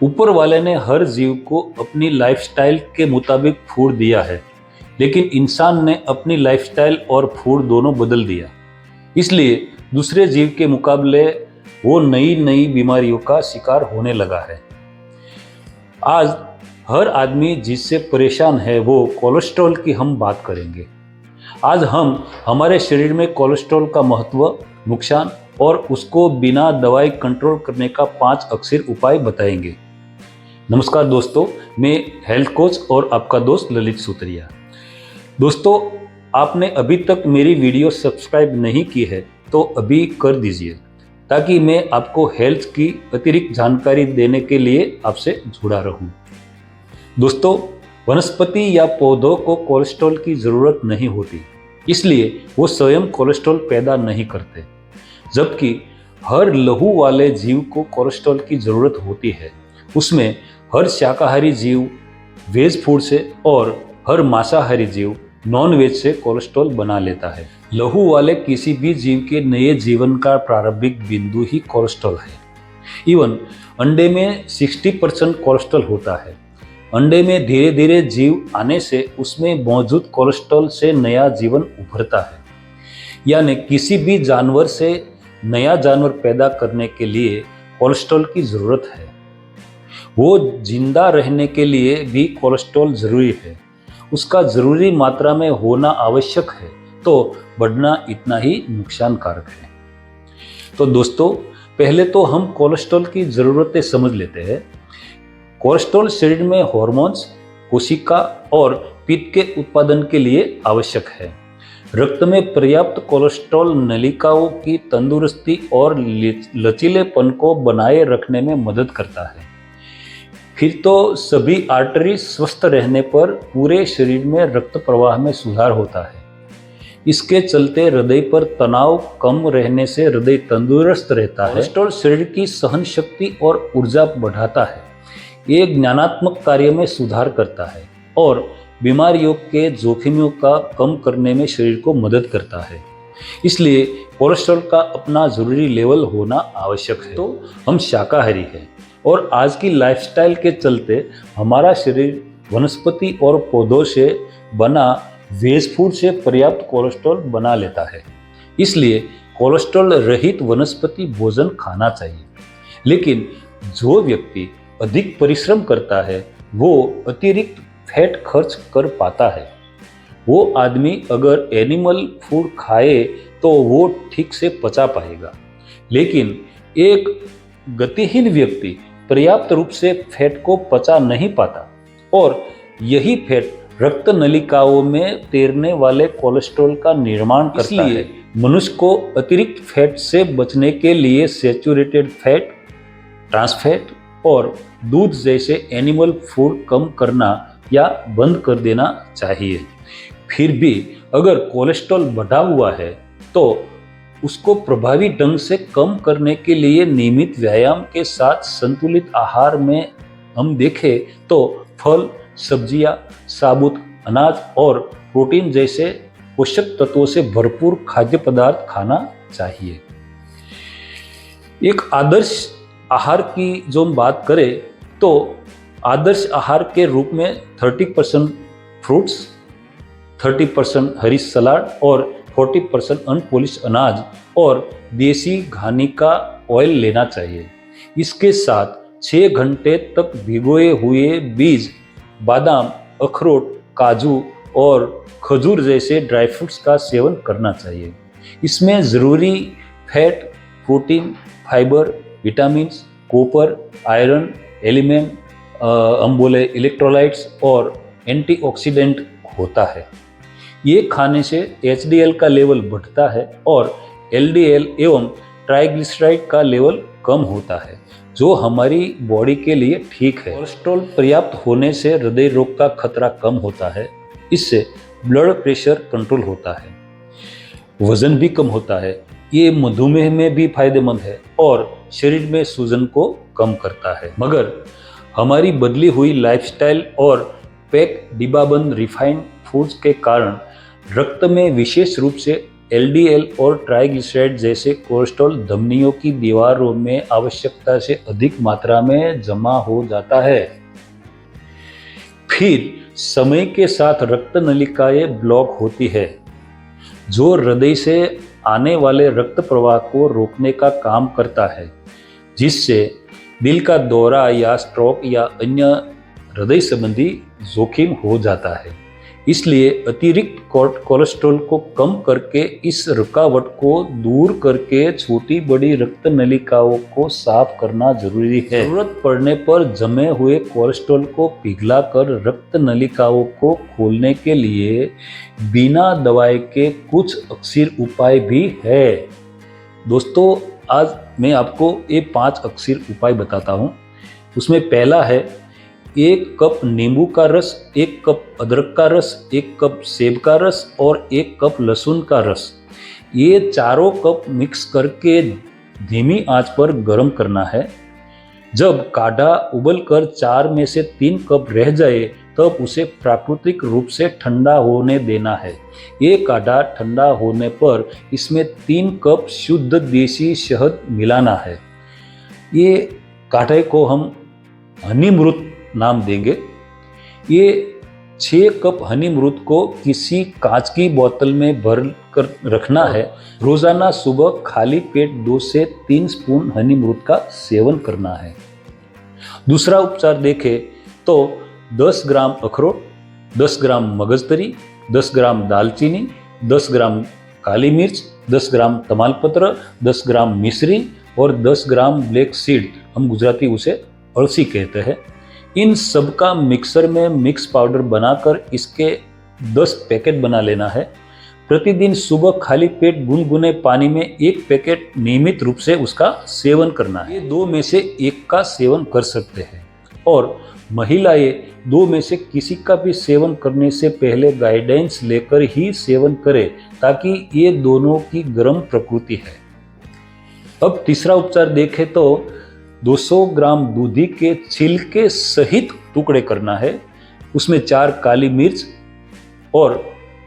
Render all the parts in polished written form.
ऊपर वाले ने हर जीव को अपनी लाइफस्टाइल के मुताबिक फूड दिया है, लेकिन इंसान ने अपनी लाइफस्टाइल और फूड दोनों बदल दिया। इसलिए दूसरे जीव के मुकाबले वो नई नई बीमारियों का शिकार होने लगा है। आज हर आदमी जिससे परेशान है वो कोलेस्ट्रॉल की हम बात करेंगे। आज हम हमारे शरीर में कोलेस्ट्रॉल का महत्व, नुकसान और उसको बिना दवाई कंट्रोल करने का 5 अक्सर उपाय बताएंगे। नमस्कार दोस्तों, मैं हेल्थ कोच और आपका दोस्त ललित सूत्रिया। दोस्तों, आपने अभी तक मेरी वीडियो सब्सक्राइब नहीं की है तो अभी कर दीजिए, ताकि मैं आपको हेल्थ की अतिरिक्त जानकारी देने के लिए आपसे जुड़ा रहूं। दोस्तों, वनस्पति या पौधों को कोलेस्ट्रॉल की ज़रूरत नहीं होती, इसलिए वो स्वयं कोलेस्ट्रॉल पैदा नहीं करते, जबकि हर लहू वाले जीव को कोलेस्ट्रॉल की ज़रूरत होती है। उसमें हर शाकाहारी जीव वेज फूड से और हर मांसाहारी जीव नॉन वेज से कोलेस्ट्रॉल बना लेता है। लहू वाले किसी भी जीव के नए जीवन का प्रारंभिक बिंदु ही कोलेस्ट्रॉल है। इवन अंडे में 60% कोलेस्ट्रॉल होता है। अंडे में धीरे धीरे जीव आने से उसमें मौजूद कोलेस्ट्रॉल से नया जीवन उभरता है। यानी किसी भी जानवर से नया जानवर पैदा करने के लिए कोलेस्ट्रॉल की ज़रूरत है। वो जिंदा रहने के लिए भी कोलेस्ट्रॉल ज़रूरी है। उसका ज़रूरी मात्रा में होना आवश्यक है, तो बढ़ना इतना ही नुकसानकारक है। तो दोस्तों, पहले तो हम कोलेस्ट्रॉल की ज़रूरतें समझ लेते हैं। कोलेस्ट्रॉल शरीर में हार्मोन्स, कोशिका और पित्त के उत्पादन के लिए आवश्यक है। रक्त में पर्याप्त कोलेस्ट्रॉल नलिकाओं की तंदुरुस्ती और लचीलेपन को बनाए रखने में मदद करता है। फिर तो सभी आर्टरी स्वस्थ रहने पर पूरे शरीर में रक्त प्रवाह में सुधार होता है। इसके चलते हृदय पर तनाव कम रहने से हृदय तंदुरुस्त रहता है। कोलेस्ट्रॉल शरीर की सहन शक्ति और ऊर्जा बढ़ाता है। ये ज्ञानात्मक कार्य में सुधार करता है और बीमारियों के जोखिमों का कम करने में शरीर को मदद करता है। इसलिए कोलेस्ट्रॉल का अपना जरूरी लेवल होना आवश्यक है। तो हम शाकाहारी हैं और आज की लाइफस्टाइल के चलते हमारा शरीर वनस्पति और पौधों से बना वेज फूड से पर्याप्त कोलेस्ट्रॉल बना लेता है। इसलिए कोलेस्ट्रॉल रहित वनस्पति भोजन खाना चाहिए। लेकिन जो व्यक्ति अधिक परिश्रम करता है वो अतिरिक्त फैट खर्च कर पाता है। वो आदमी अगर एनिमल फूड खाए तो वो ठीक से पचा पाएगा, लेकिन एक गतिहीन व्यक्ति पर्याप्त रूप से फैट को पचा नहीं पाता और यही फैट रक्त नलिकाओं में तैरने वाले कोलेस्ट्रॉल का निर्माण करता है। मनुष्य को अतिरिक्त फैट से बचने के लिए सैचुरेटेड फैट, ट्रांस फैट और दूध जैसे एनिमल फूड कम करना या बंद कर देना चाहिए। फिर भी अगर कोलेस्ट्रॉल बढ़ा हुआ है तो उसको प्रभावी ढंग से कम करने के लिए नियमित व्यायाम के साथ संतुलित आहार में हम देखें तो फल, सब्जियां, साबुत अनाज और प्रोटीन जैसे पोषक तत्वों से भरपूर खाद्य पदार्थ खाना चाहिए। एक आदर्श आहार की जो हम बात करें तो आदर्श आहार के रूप में 30% फ्रूट्स, 30% हरी सलाद और 40% अनपॉलिश अनाज और देसी घानी का ऑयल लेना चाहिए। इसके साथ 6 घंटे तक भिगोए हुए बीज, बादाम, अखरोट, काजू और खजूर जैसे ड्राई फ्रूट्स का सेवन करना चाहिए। इसमें ज़रूरी fat, protein, fibre, vitamins, copper, iron, element, हम बोले इलेक्ट्रोलाइट्स और एंटीऑक्सीडेंट होता है। ये खाने से HDL का लेवल बढ़ता है और LDL एवं ट्राइग्लिसराइड का लेवल कम होता है, जो हमारी बॉडी के लिए ठीक है। कोलेस्ट्रॉल पर्याप्त होने से हृदय रोग का खतरा कम होता है। इससे ब्लड प्रेशर कंट्रोल होता है, वजन भी कम होता है। ये मधुमेह में भी फायदेमंद है और शरीर में सूजन को कम करता है। मगर हमारी बदली हुई लाइफस्टाइल और पैक डिब्बाबंद रिफाइंड फूड्स के कारण रक्त में विशेष रूप से एलडीएल और ट्राइग्लिसराइड जैसे कोलेस्ट्रॉल धमनियों की दीवारों में आवश्यकता से अधिक मात्रा में जमा हो जाता है। फिर समय के साथ रक्त नलिकाएं ब्लॉक होती है, जो हृदय से आने वाले रक्त प्रवाह को रोकने का काम करता है, जिससे दिल का दौरा या स्ट्रोक या अन्य हृदय संबंधी जोखिम हो जाता है। इसलिए अतिरिक्त कोलेस्ट्रॉल को कम करके इस रुकावट को दूर करके छोटी बड़ी रक्त नलिकाओं को साफ करना जरूरी है। जरूरत पड़ने पर जमे हुए कोलेस्ट्रॉल को पिघलाकर रक्त नलिकाओं को खोलने के लिए बिना दवाई के कुछ अक्सर उपाय भी है। दोस्तों, आज मैं आपको ये 5 अक्सर उपाय बताता हूँ। उसमें पहला है 1 कप नींबू का रस, 1 कप अदरक का रस, 1 कप सेब का रस और 1 कप लहसुन का रस। ये चारों कप मिक्स करके धीमी आंच पर गर्म करना है। जब काढ़ा उबलकर 4 में से 3 कप रह जाए तब उसे प्राकृतिक रूप से ठंडा होने देना है। ये काढ़ा ठंडा होने पर इसमें 3 कप शुद्ध देसी शहद मिलाना है। ये काढ़े को हम हनीमृत नाम देंगे। ये 6 कप हनीमृत को किसी कांच की बोतल में भर कर रखना है। रोजाना सुबह खाली पेट 2 से 3 स्पून हनीमृत का सेवन करना है। दूसरा उपचार देखें तो 10 ग्राम अखरोट, 10 ग्राम मगजतरी, 10 ग्राम दालचीनी, 10 ग्राम काली मिर्च, 10 ग्राम तमालपत्र, 10 ग्राम मिश्री और 10 ग्राम ब्लैक सीड, हम गुजराती उसे अळसी कहते हैं। इन सब का मिक्सर में मिक्स पाउडर बनाकर इसके 10 पैकेट बना लेना है। प्रतिदिन सुबह खाली पेट गुनगुने पानी में 1 पैकेट नियमित रूप से उसका सेवन करना है। ये 2 में से 1 का सेवन कर सकते हैं और महिलाएं 2 में से किसी का भी सेवन करने से पहले गाइडेंस लेकर ही सेवन करें, ताकि ये दोनों की गर्म प्रकृति है। अब तीसरा उपचार देखें तो 200 ग्राम दूधी के छिलके सहित टुकड़े करना है। उसमें 4 काली मिर्च और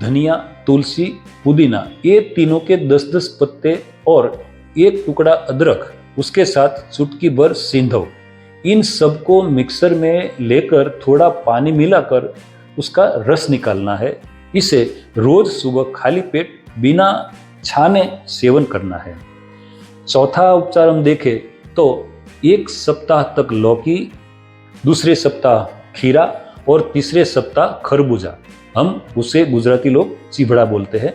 धनिया, तुलसी, पुदीना, ये तीनों के 10-10 पत्ते और 1 टुकड़ा अदरक, उसके साथ चुटकी भर सिंधव, इन सबको मिक्सर में लेकर थोड़ा पानी मिलाकर उसका रस निकालना है। इसे रोज सुबह खाली पेट बिना छाने सेवन करना है। चौथा उपचार हम देखें तो 1 सप्ताह तक लौकी, दूसरे सप्ताह खीरा और तीसरे सप्ताह खरबूजा, हम उसे गुजराती लोग चिबड़ा बोलते हैं।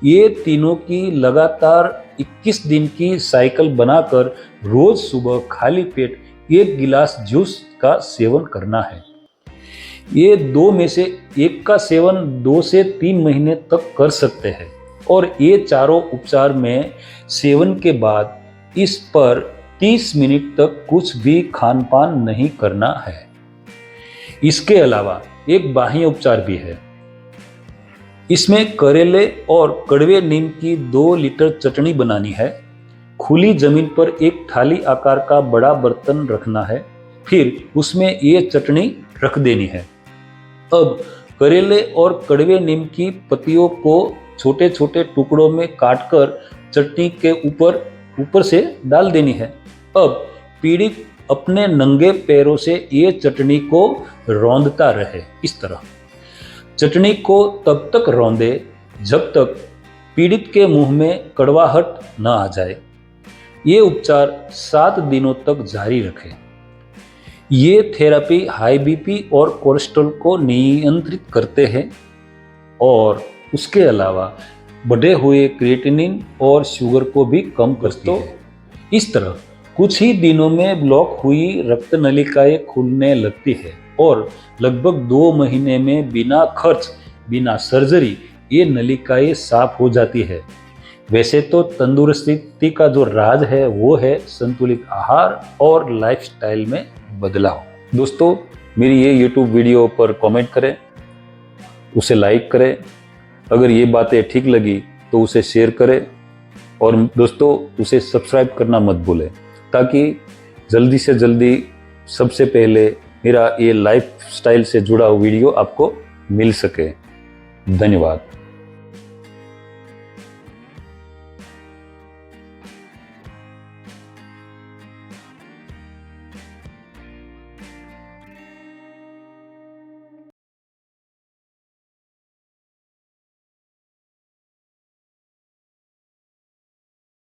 ये तीनों की लगातार 21 दिन की साइकिल बनाकर रोज सुबह खाली पेट 1 गिलास जूस का सेवन करना है। ये 2 में से 1 का सेवन 2 से 3 महीने तक कर सकते हैं और ये चारों उपचार में सेवन के बाद इस पर 30 मिनट तक कुछ भी खान पान नहीं करना है। इसके अलावा एक बाह्य उपचार भी है। इसमें करेले और कड़वे नीम की 2 लीटर चटनी बनानी है। खुली जमीन पर एक थाली आकार का बड़ा बर्तन रखना है, फिर उसमें ये चटनी रख देनी है। अब करेले और कड़वे नीम की पत्तियों को छोटे छोटे टुकड़ों में काटकर चटनी के ऊपर से डाल देनी है। अब पीड़ित अपने नंगे पैरों से ये चटनी को रौंदता रहे। इस तरह चटनी को तब तक रौंदे जब तक पीड़ित के मुंह में कड़वाहट न आ जाए। ये उपचार 7 दिनों तक जारी रखें। ये थेरेपी हाई बीपी और कोलेस्ट्रॉल को नियंत्रित करते हैं और उसके अलावा बढ़े हुए क्रिएटिनिन और शुगर को भी कम करती है। इस तरह कुछ ही दिनों में ब्लॉक हुई रक्त नलिकाएं खुलने लगती है और लगभग 2 महीने में बिना खर्च, बिना सर्जरी ये नलिकाएं साफ हो जाती है। वैसे तो तंदुरुस्ती का जो राज है वो है संतुलित आहार और लाइफस्टाइल में बदलाव। दोस्तों, मेरी ये YouTube वीडियो पर कमेंट करें, उसे लाइक करें। अगर ये बातें ठीक लगी तो उसे शेयर करें और दोस्तों उसे सब्सक्राइब करना मत भूलें, ताकि जल्दी से जल्दी सबसे पहले मेरा ये लाइफस्टाइल से जुड़ा वीडियो आपको मिल सके। धन्यवाद।